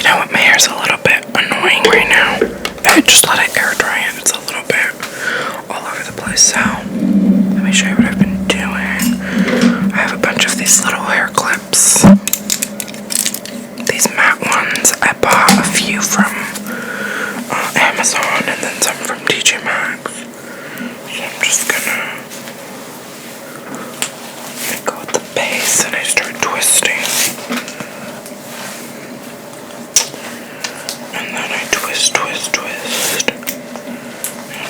know what? My hair's a little bit annoying right now. I just let it air dry and it's a little bit all over the place. So let me show you what I've been doing. I have a bunch of these little hair clips. These matte ones. I bought a few from Amazon and then some from TJ Maxx. So I'm just gonna go with the base and I start twisting. And then I twist.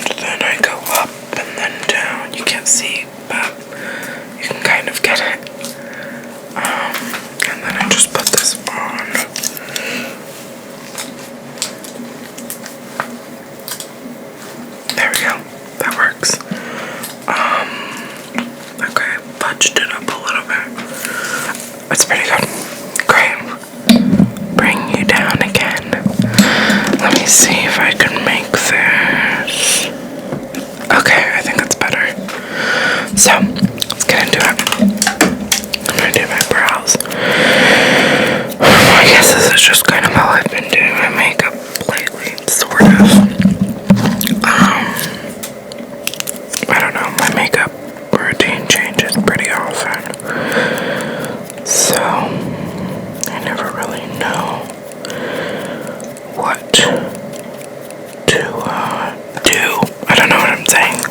And then I go up and then down. You can't see, but you can kind of get it. And then I just put this on. There we go. That works. Okay, fudged it up a little bit. It's pretty good. Great. Bring you down again. Let me see if I can make this. Okay, I think that's better. So, let's get into it. I'm gonna do my brows. I guess this is just kind of how I've been doing my makeup lately, sort of. I don't know, my makeup routine changes pretty often. So, I never really know what to do. I don't know what I'm saying.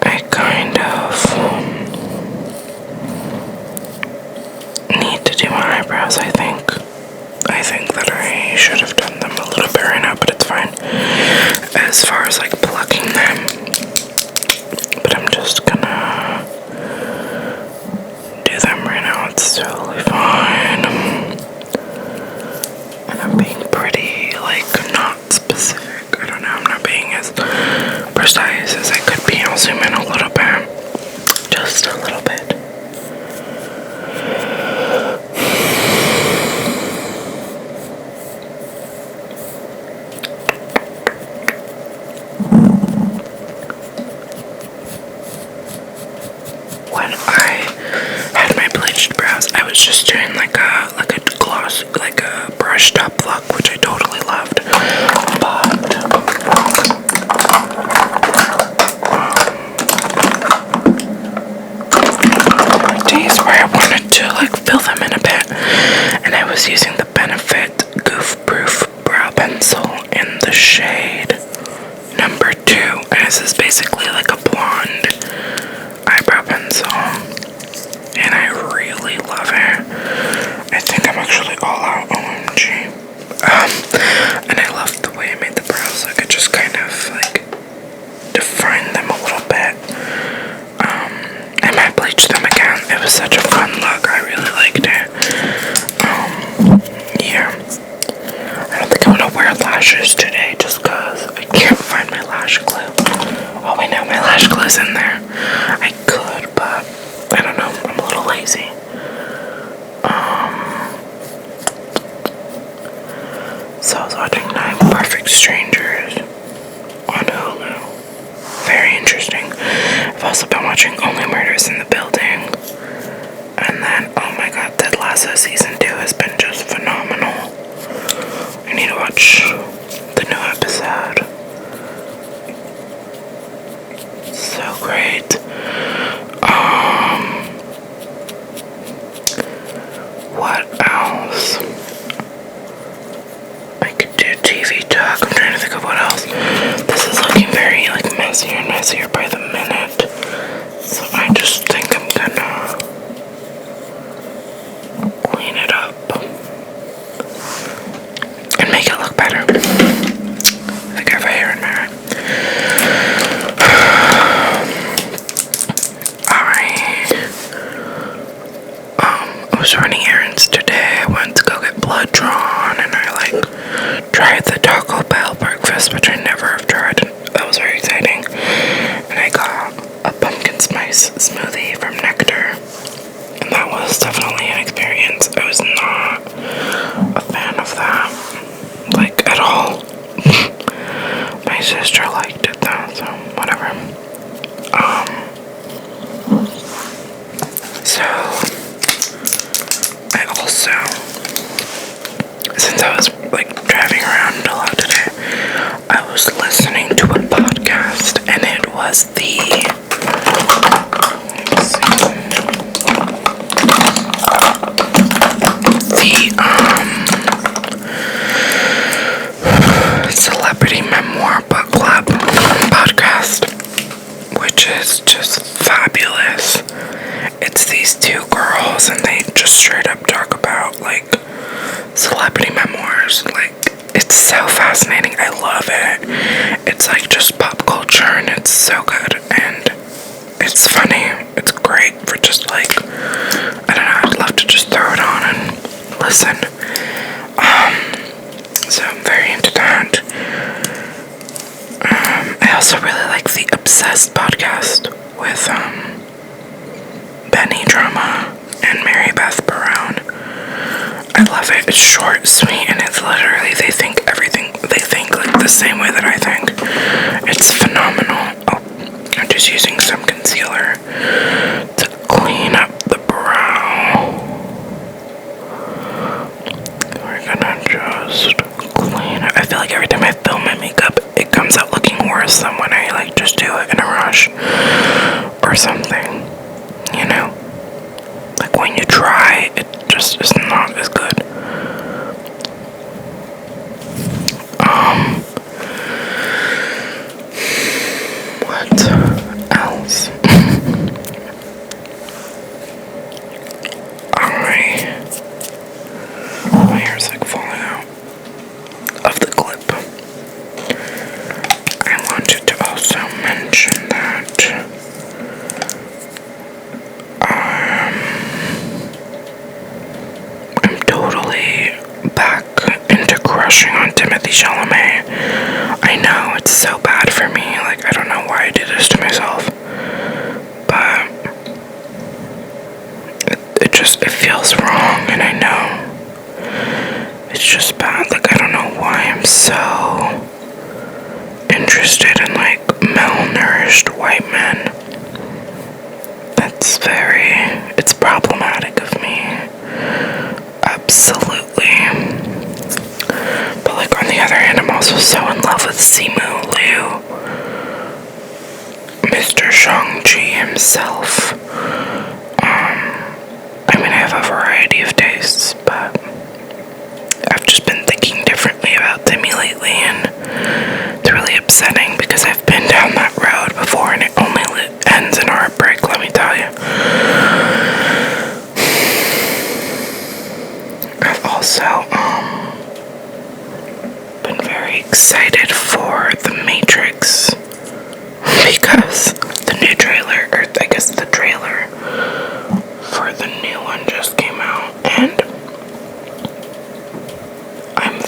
I kind of need to do my eyebrows, I think. I think that I should have done them a little bit right now, but it's fine. As far as like plucking them. But I'm just gonna do them right now. It's totally fine. And I'm being pretty, like, not specific. I don't know, I'm not being as precise as I could be. I'll zoom in a little bit. Just a little bit. When I had my bleached brows, I was just doing like a gloss, like a brushed up look, which I totally loved. But days where I wanted to like fill them in a bit, and I was using the Benefit Goof Proof Brow Pencil in the shade number 2, and this is basically like a blonde eyebrow pencil, and I really love it. I think I'm actually all out, OMG. And I love the way I made the brows. Like, it just kind of like defined them a little bit. I might bleach them again. It was such a fun look. I really liked it. Yeah. I don't think I'm gonna wear lashes today just because I can't find my lash glue. Oh wait, no, my lash glue's in there. I could, but I don't know. I'm a little lazy. So I was watching 9 Perfect Strangers on Hulu. Very interesting. I've also been watching Only Murders in the Building. And then, oh my god, Ted Lasso Season 2 has been just phenomenal. I need to watch the new episode. So great. What else? I could do TV talk. I'm trying to think of what else. This is looking very like messier and messier by the minute. So I just think I'm gonna clean it up and make it look better. I think I have a hair in my eye. which is just fabulous. It's these two girls, and they just straight up talk about, like, celebrity memoirs. Like, it's so fascinating. I love it. It's like just pop culture, and it's so good, and it's funny. It's great for just, like, I don't know, I'd love to just throw it on and listen. So I'm very into that. I also really like the Obsessed podcast with Benny Drama and Mary Beth Barone. I love it. It's short, sweet, and it's literally they think like the same way that I think. It's phenomenal. Oh, I'm just using some concealer to clean up the brow. We're gonna just clean it. I feel like every time I film my makeup, it comes out looking worse than when I like just do it in a rush or something, you know? Like when you try, it just is not as good. What else? My hair's like falling out of the clip. I wanted to also mention that I'm totally back into crushing on Timothy Chalamet. I know it's so bad for me. Like, I don't know why I do this to myself, but it feels wrong, and I know it's just bad. Like, I don't know why I'm so interested in, like, malnourished white men. It's problematic of me. Absolutely. But, like, on the other hand, I'm also so in love with Simu Liu, Mr. Shang-Chi himself. I mean, I have a variety of tastes, but I've just been thinking differently about Timmy lately, and it's really upsetting because I've been down that road before, and it only ends in heartbreak, let me tell you. I've also been very excited for The Matrix because the new trailer, or I guess the trailer for the new one just came out, and I'm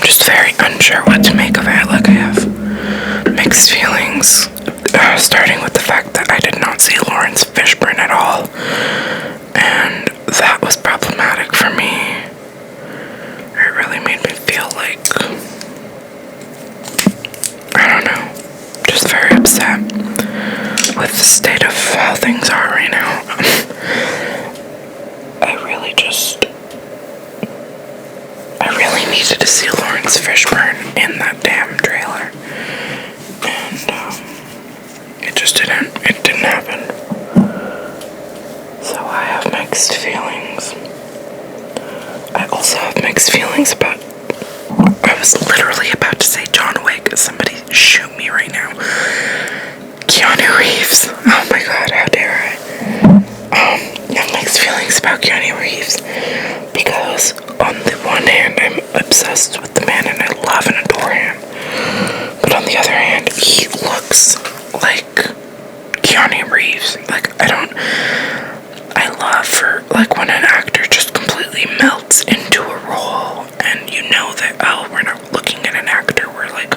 just very unsure what to make of it. Like, I have mixed feelings, starting with the fact that I did not see Lawrence Fishburne at all, and that was problematic for me. It really made me feel like, I don't know, just very upset with the state of how things are right now. I really needed to see Lawrence Fishburne in that damn trailer, and it didn't happen. So I have mixed feelings. I also have mixed feelings about, I was literally about to say John Wick. Somebody shoot me right now. Keanu Reeves. Oh my god, how dare I. I have mixed feelings about Keanu Reeves because on the one hand, I'm obsessed with the man and I love and adore him. But on the other hand, he looks like Keanu Reeves. Like, I love for, like, when an actor just completely melts into a role and you know that, oh, we're not looking at an actor, we're like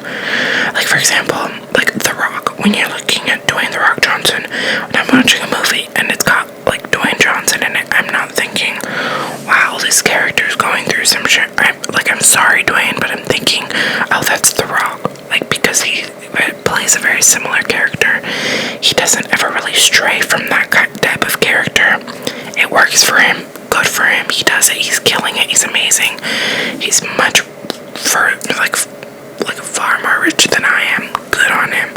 for example, like The Rock, when you're looking at Dwayne The Rock Johnson, when I'm watching a movie and it's got, like, Dwayne Johnson in it, I'm not thinking, wow, this character's going through some shit. I'm sorry, Dwayne, but I'm thinking, oh, that's The Rock. Like, because he plays a very similar character. He doesn't ever really stray from that type of character. It works for him. Good for him. He does it. He's killing it. He's amazing. He's much far more rich than I am. Good on him.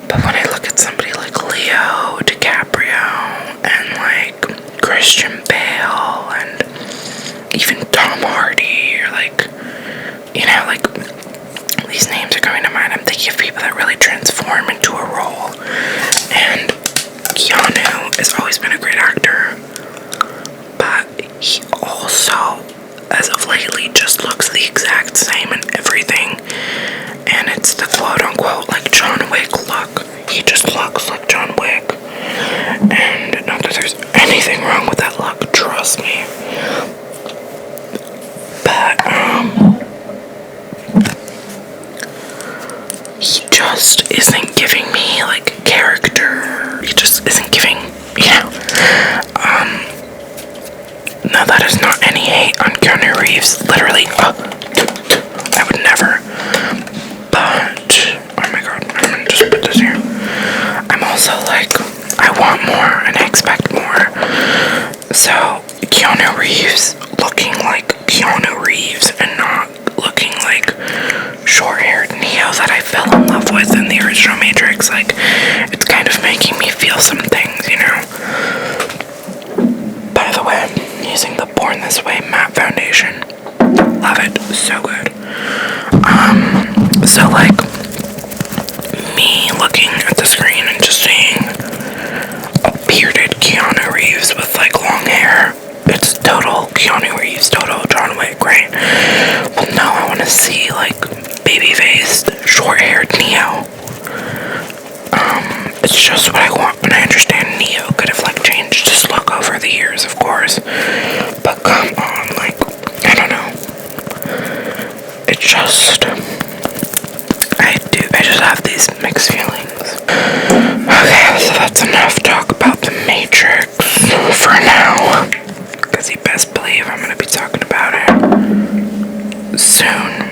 But when I look at somebody like Leo DiCaprio and like Christian Bale and even Tom Hardy, or like, you know, like, these names are coming to mind, I'm they give people that really transform into a role. And Keanu has always been a great actor, but he also, as of lately, just looks the exact same in everything. And it's the quote-unquote, like, John Wick look. He just looks like John Wick. And not that there's anything wrong with that look, trust me. But, he just isn't giving me, like, character. He just isn't giving, no, that is not any hate on Keanu Reeves. Literally, I would never. But, oh my god, I'm gonna just put this here. I'm also like, I want more and I expect more. So, Keanu Reeves looking like Keanu Reeves and not looking like short-haired Neo that I fell in love with in the original Matrix. Like, it's kind of making me feel some things, you know. By the way, I'm using the Born This Way matte foundation. Love it, so good. So like, me looking at the screen and just seeing a bearded Keanu Reeves with like long hair, it's total Keanu Reeves, total John Wick, right? But now I want to see like baby-faced, short-haired Neo. It's just what I want, and I understand Neo could have like changed his look over the years, of course. But come on, like, I don't know. It just, I just have these mixed feelings. Okay, so that's enough talk about the Matrix for now. Because you best believe I'm gonna be talking about it soon.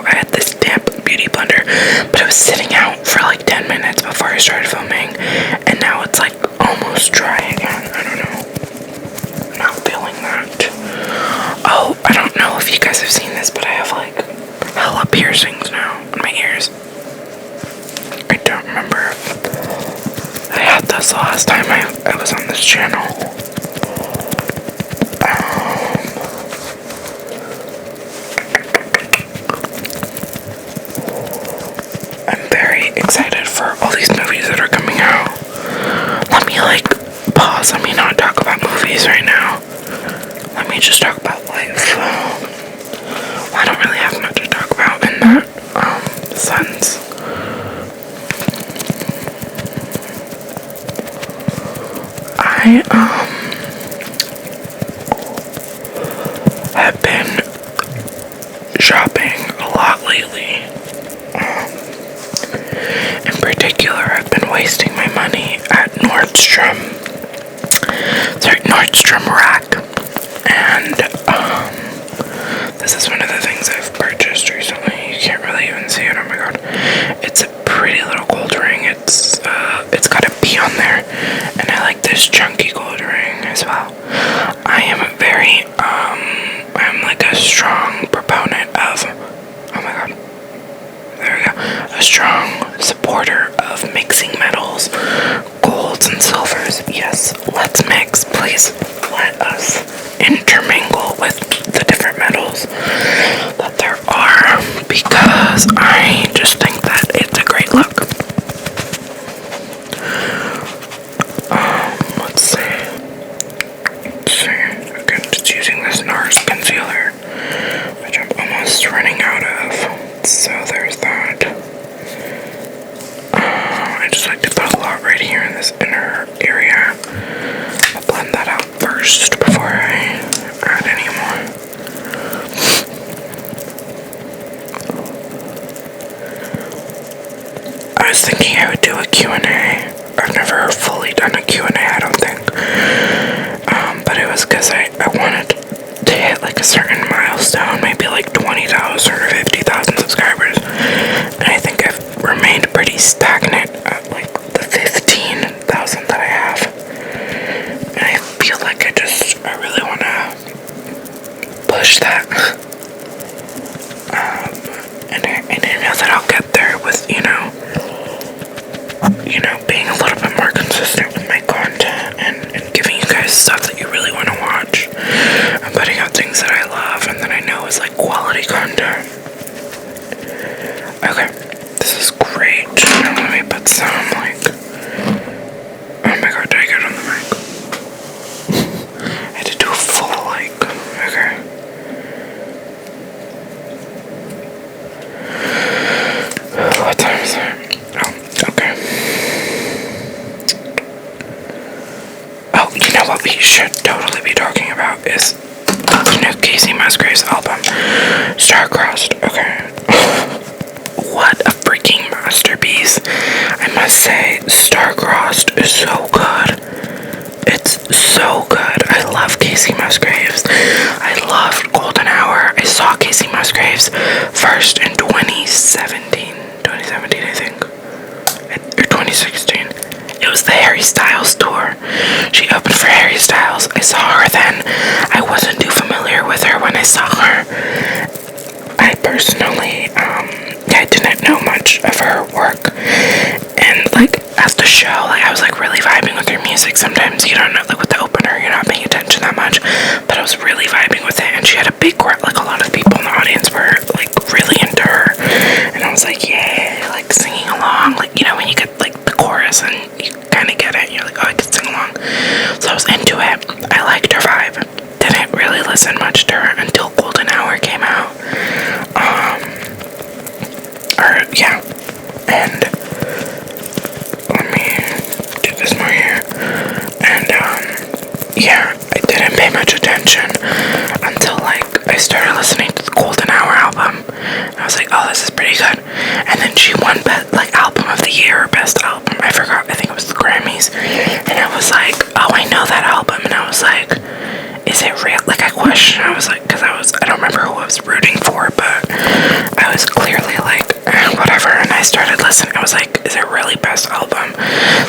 I had this damp beauty blender, but it was sitting out for like 10 minutes before I started filming, and now it's like almost dry again. I don't know. I'm not feeling that. Oh, I don't know if you guys have seen this, but I have like hella piercings now in my ears. I don't remember if I had this the last time I was on this channel. Excited for all these movies that are coming out. Let me like pause. Let me not talk about movies right now. Let me just talk about life. Well, I don't really have much to talk about in that sense. I have been shopping a lot lately. In particular, I've been wasting my money at Nordstrom Rack, and this is one of the things I've purchased recently. You can't really even see it. Oh my god, it's a pretty little gold ring. It's got a P on there, and I like this chunky gold ring as well. I'm like a strong proponent of, oh my god, there we go, a strong supporter of mixing metals, golds and silvers. Yes, let's mix, please. Let us intermingle with the different metals that there are, because I just think that it's a great look. Let's see. Again, just using this NARS concealer, which I'm almost running out of. So there's that. I just like to put a lot right here in this inner area. I'll blend that out first before I add any more. I was thinking I would do a Q&A. I've never fully done a Q&A, I don't think. But it was because I wanted to hit like a certain milestone, maybe like 20,000 or 50,000 subscribers. And I think I've remained pretty stagnant at like the 15,000 that I have. And I feel like I really want to push that. And I know that I'll get there with, you know, being a little bit more consistent with my content and giving you guys stuff that you really want to watch. show, like, I was, like, really vibing with her music. Sometimes you don't know, like, with the opener, you're not paying attention that much, but I was really vibing with it, and she had a big crowd, like, a lot of people in the audience were, like, really into her, and I was like, yay, like, singing along, like, you know, when you get, like, the chorus, and you kind of get it, and you're like, oh, I can sing along. So I was into it. I liked her vibe. Didn't really listen much to her until Golden Hour came out. Yeah, and let me do this more here. And yeah, I didn't pay much attention until, like, I started listening to the Golden Hour album. And I was like, oh, this is pretty good. And then she won like, album of the year or best album. I forgot. I think it was the Grammys. And I was like, oh, I know that album. And I was like, is it real? Like, I questioned. I was like, because I don't remember who I was rooting for, but I was clearly like, whatever. And I started listening. I was like, is it really best album?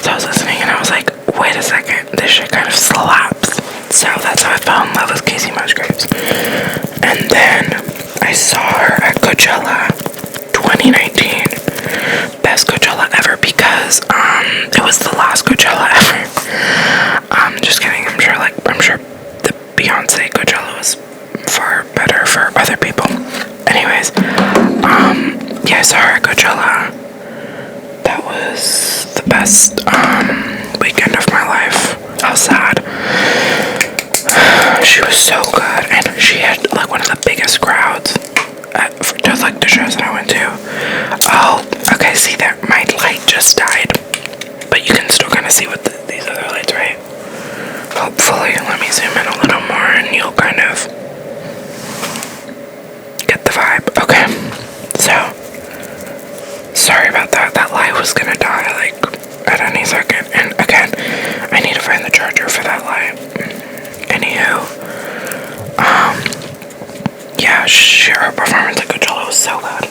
So I was listening, and I was like, wait a second, this shit kind of slaps. So that's how I fell in love with Kacey Musgraves. And then I saw her at Coachella 2019. Best Coachella ever, because it was the last Coachella ever. Just kidding. I'm sure the Beyonce Coachella was far better for other people. Anyways, yeah, I saw her at Coachella. That was the best weekend of my life. How sad. She was so good, and she had, like, one of the biggest crowds at, like, the shows that I went to. Oh, okay, see that my light just died, but you can still kind of see with these other lights, right? Hopefully, let me zoom in a little more, and you'll kind of get the vibe. Okay, so sorry about that. That light was gonna die, like, at any second. And again, I need to find the charger for that light. Anywho, yeah, her performance at Coachella was so good.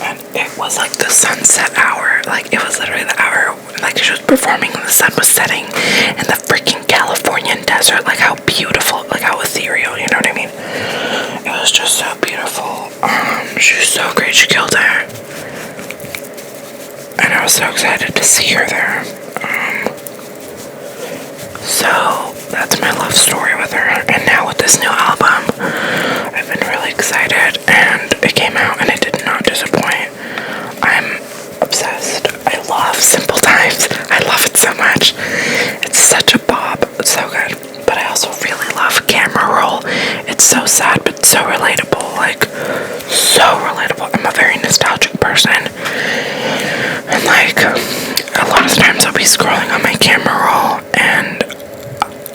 And it was like the sunset hour. Like, it was literally the hour, like, she was performing when the sun was setting in the freaking Californian desert. Like, how beautiful, like, how ethereal, you know what I mean? It was just so beautiful. She was so great. She killed it. And I was so excited to see her there. So that's my love story with her. And now with this new album, I've been really excited, and it came out and it did not disappoint. I'm obsessed. I love Simple Times. I love it so much. It's such a bop. It's so good. But I also really love Camera Roll. It's so sad but so relatable. Like, so relatable. I'm a very nostalgic person. And, like, a lot of times I'll be scrolling on my Camera Roll, and,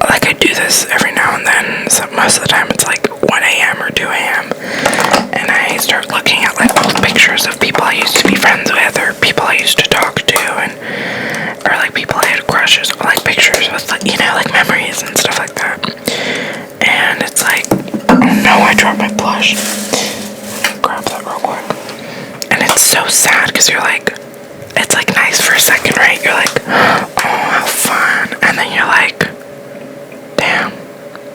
like, I do this every now and then. So most of the time it's like 1 a.m. or 2 a.m. and I start looking at, like, old pictures of people I used to be friends with, or people I used to talk to, and or, like, people I had crushes, or, like, pictures with, like, you know, like, memories and stuff like that. And it's like, oh no, I dropped my blush. Grab that real quick. And it's so sad, because you're like, it's, like, nice for a second, right? You're like, oh, how fun. And then you're like, damn,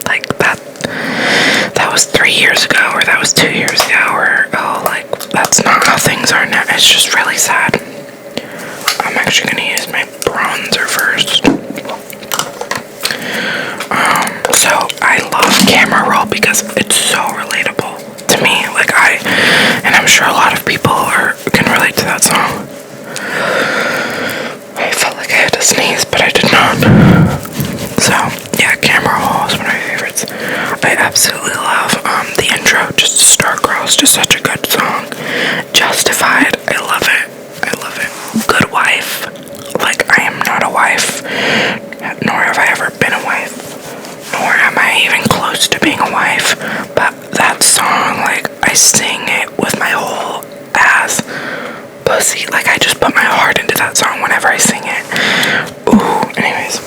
like, that was 3 years ago, or that was 2 years ago, or, oh, like, that's not how things are now. It's just really sad. I'm actually going to use my bronzer first. So I love Camera Roll because it's so relatable to me. Like, and I'm sure a lot of people can relate to that song. I felt like I had to sneeze, but I did not. So, yeah, Camera Roll is one of my favorites. I absolutely love the intro, just Stargirl is just such a good song. Justified, I love it. I love it. Good Wife. Like, I am not a wife, nor have I ever been a wife, nor am I even close to being a wife, but that song, like, I sing it with my whole ass pussy. Like, I just put my heart into that song whenever I sing it. Ooh, anyways.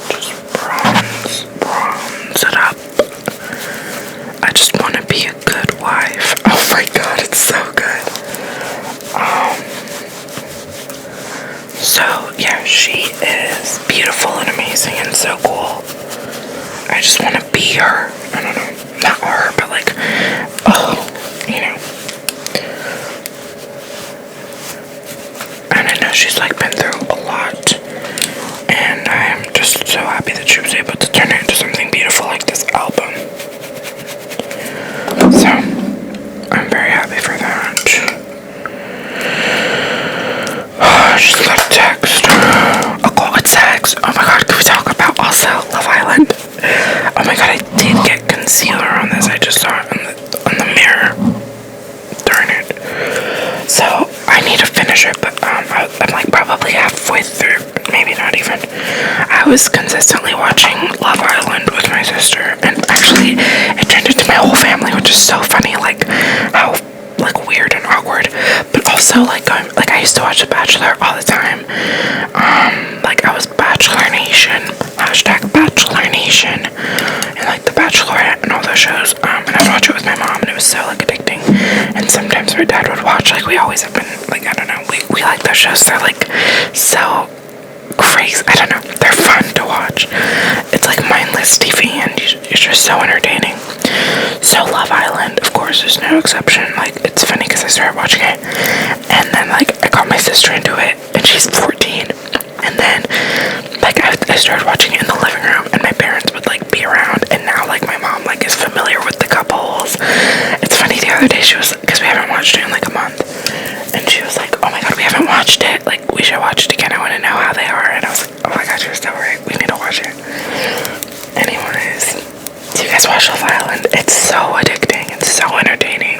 Just bronze it up. I just want to be a good wife. Oh my god, it's so good. So, yeah, she is beautiful and amazing and so cool. I just want to be her. I don't know. Not her, but, like, oh, you know. so happy that she was able to turn it into something beautiful like this album. So, I'm very happy for that. I just got a text. A text. Oh my god, can we talk about also Love Island? Oh my god, I did get concealer on this. I just saw it on the mirror. Darn it. So, I need to finish it, but I'm like probably halfway through. Maybe not even. I was consistently watching Love Island with my sister, and actually it turned into my whole family, which is so funny, like how like weird and awkward, but also like I used to watch The Bachelor all the time. Like I was Bachelor Nation, #Bachelor Nation, and like The Bachelorette and all those shows, and I'd watch it with my mom, and it was so like addicting. And sometimes my dad would watch, like we always have been, like I don't know, we like those shows. They're like so crazy, I don't know, they're fun to watch. It's like mindless TV, and you're just so entertaining. So Love Island, of course, is no exception. Like, it's funny because I started watching it, and then like I got my sister into it, and she's 14, and then like I started watching it in the living room, and my parents would like be around, and now like my mom like is familiar with the couples. It's funny, the other day she was, because we haven't watched it in like a month, and she was like, oh my god, we haven't watched it, like we should watch it again, I want to know how they are. And I was like, oh my god, you're so right, we need to watch it. Anyways, do you guys watch Love Island? It's so addicting, it's so entertaining.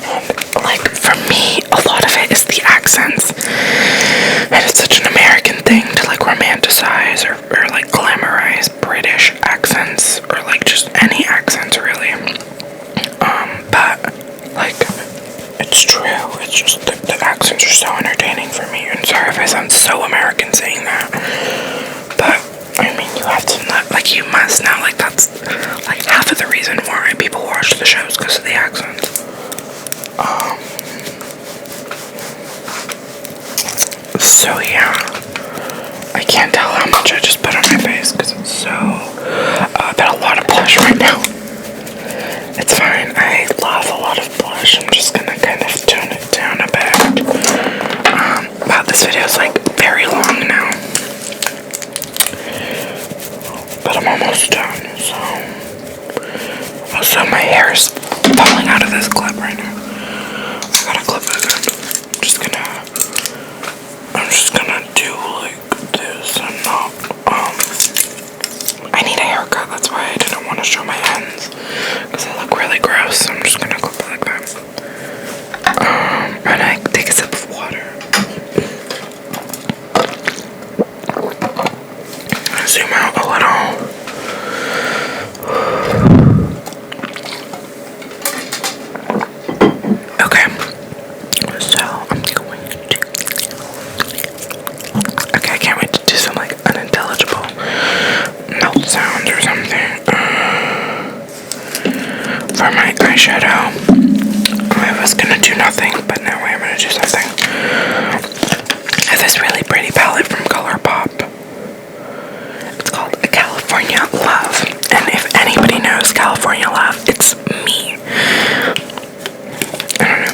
And like for me, a lot of it is the accents, and it's such an American thing to like romanticize or like glamorize British accents, or like just any accents really. But like it's true, it's just the accents are so entertaining for me. And sorry if I sound so American saying that, but I mean, you have to not, like you must know, like that's like half of the reason why people watch the shows, because of the accents. So yeah, I can't tell how much I just put on my face because it's so, I've got a lot of blush right now. It's fine, I love a lot of blush. I'm just gonna kind of tone it down a bit. Wow, this video is like very long now, but I'm almost done, so. Also, my hair is falling out of this clip right now. I gotta clip it in. I'm just gonna do like this and not, I need a haircut, that's why I didn't want to show my ends, because they look really gross, so I'm just gonna clip it like that. And I take a sip of water. Zoom out a little. Okay, so I'm going to, okay, I can't wait to do some like unintelligible mouth sounds or something. For my eyeshadow, I was gonna do nothing, but now I'm gonna do something. I have this really pretty palette from ColourPop. It's called a California Love, and if anybody knows California Love, it's me. I don't know.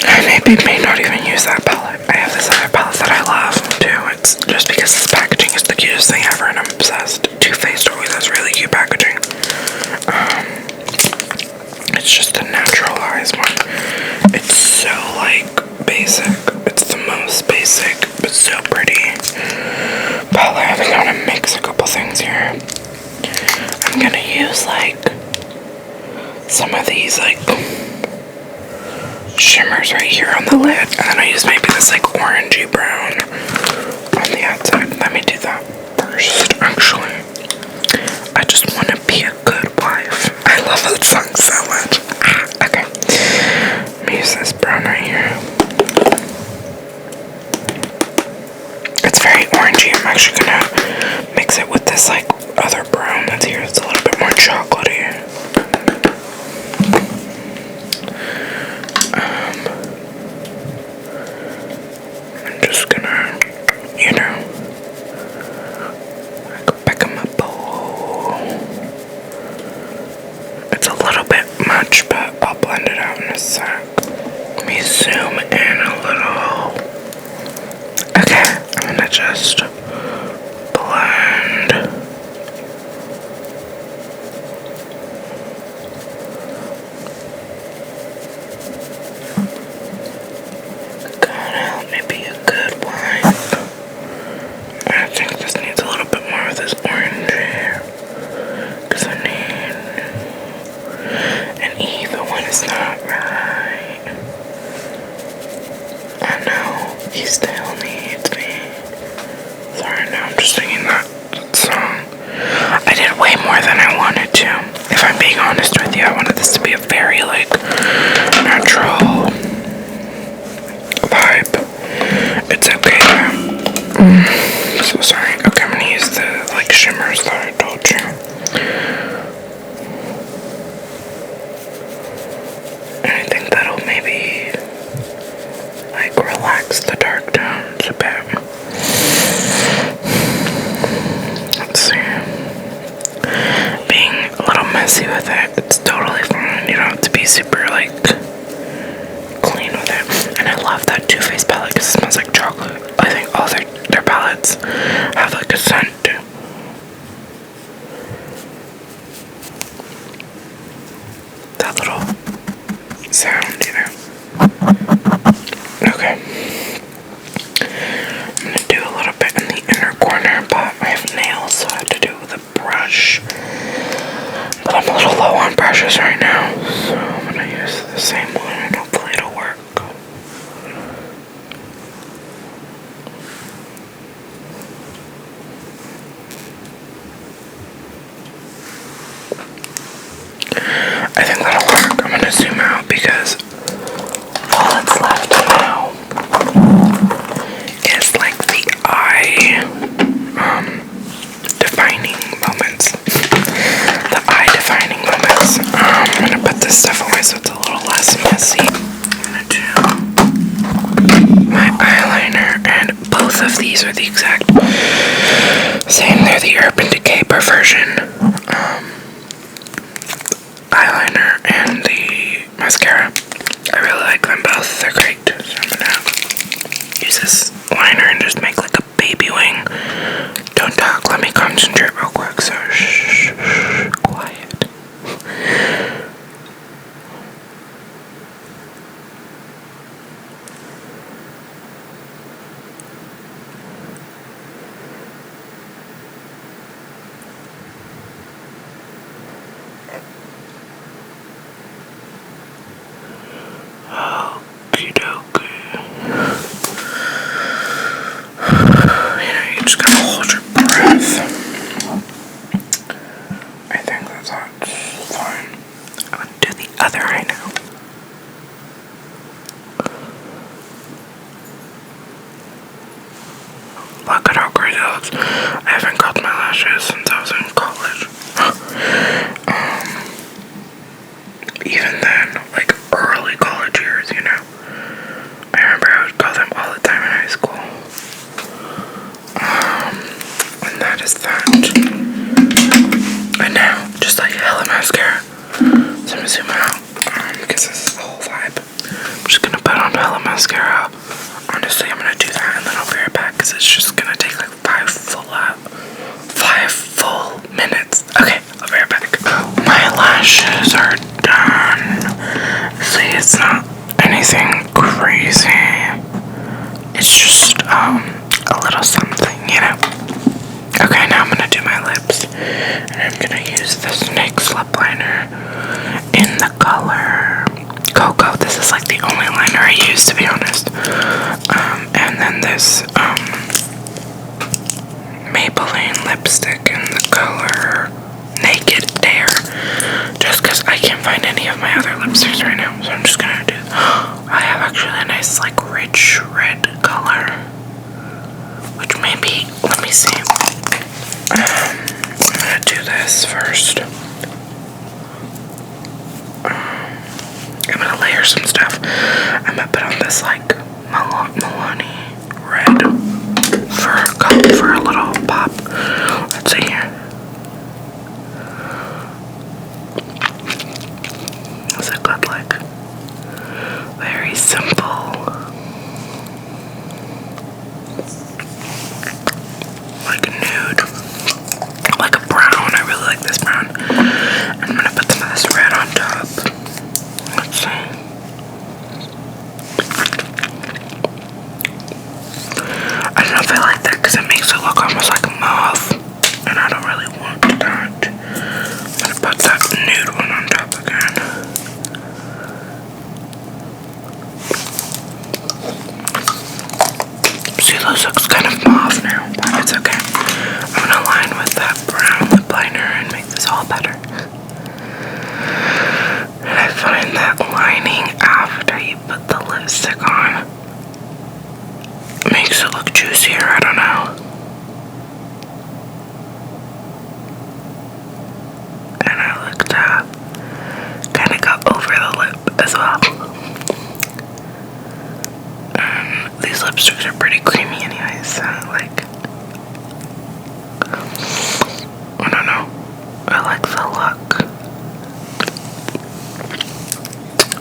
I may not even use that palette. I have this other palette that I love too. It's just because this packaging is the cutest thing ever, and I'm obsessed. Too Faced always has really cute packaging. It's just a naturalized one. It's so like basic. It's the most basic, but so pretty palette. I think I'm gonna mix a couple things here. I'm gonna use like some of these like shimmers right here on the lid, and then I use maybe this like orangey brown on the outside. Let me do that first, actually. I just want to be a good wife. I love that song so much. Okay, let me use this brown right here. It's very orangey. I'm actually gonna mix it with this like other brown that's here. It's a little bit more chocolatey. I'm just gonna, you know, pick them up. It's a little bit much, but I'll blend it out in a sec. Let me zoom in a little. just blend. Gonna help me be a good wife. I think this needs a little bit more of this orange here. Because I need an even one is not right. I know, he still needs me. Sorry, now I'm just singing that song. I did way more than I wanted to. If I'm being honest with you, I wanted this to be a very, like, natural vibe. It's okay though. So sorry. Okay, I'm gonna use the, like, shimmers that I told you. And I think that'll maybe, like, relax the dark tones a bit. Let's see. Being a little messy with it, it's totally fine. You don't have to be super, like, clean with it. And I love that Too Faced palette because it smells like chocolate. I think all their palettes have, like, a scent. That little sound, you know. Okay. I'm gonna do a little bit in the inner corner, but I have nails, so I have to do it with a brush. But I'm a little low on brushes right now, so I'm gonna use the same one and hopefully it'll work. I think that'll work. I'm gonna zoom out because all that's left now is like the eye defining moments. The eye defining moments. I'm gonna put this stuff away so it's a little less messy. I'm gonna do my eyeliner, and both of these are the exact same. They're the Urban Decay Perversion eyeliner and the mascara. I really like them both. They're great. So I'm gonna use this liner and just make like a baby wing. Don't talk. Let me concentrate real quick. So shh, quiet. Okie dokie. You know, you just gotta hold your breath. I think that's fine. I'm gonna do the other eye now. Look at how great it looks. I haven't cut my lashes since I was in college. Even then, like early college years, you know. I remember I would go them all the time in high school. And that is that. And now, just like hella mascara. So I'm gonna zoom out, because this is the whole vibe. I'm just gonna put on hella mascara. Honestly, I'm gonna do that and then I'll be right back, because it's just gonna take like 5 full minutes. Okay, I'll be right back. My lashes are done. See, it's not anything crazy. It's just a little something, you know. Okay, now I'm gonna do my lips, and I'm gonna use the NYX lip liner in the color Cocoa. This is like the only liner I use, to be honest. And then this Maybelline lipstick in the color Naked Dare, just because I can't find any of my other lipsticks right now, so I'm just gonna do. I have actually a nice, like, rich red color, which maybe, let me see. I'm gonna do this first. I'm gonna layer some stuff. I'm gonna put on this, like, Milani red for a little pop. Let's see here. Does it look like very simple? like nude, like a brown. I really like this brown. And I'm gonna put some of this red on top. Let's see. I don't know if I like that because it makes it look almost like mauve, and I don't really want that. I'm gonna put that nude one on top again. See, this looks kind of mauve now, but it's okay. I'm gonna line with that brown lip liner and make this all better. And I find that lining after you put the lipstick on makes it look juicier, I don't know. And I like to kind of go over the lip as well. These lipsticks are pretty creamy anyways, so like, I don't know, I like the look.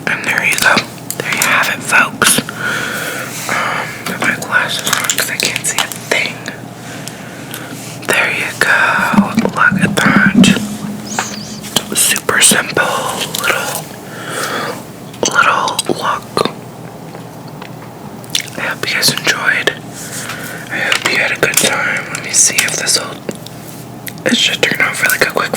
And there you go, there you have it, folks. Put my glasses on because I can't see a thing. There you go, look at that. Super simple little look. I hope you guys enjoyed. I hope you had a good time. Let me see if this will... It should turn out for like a quick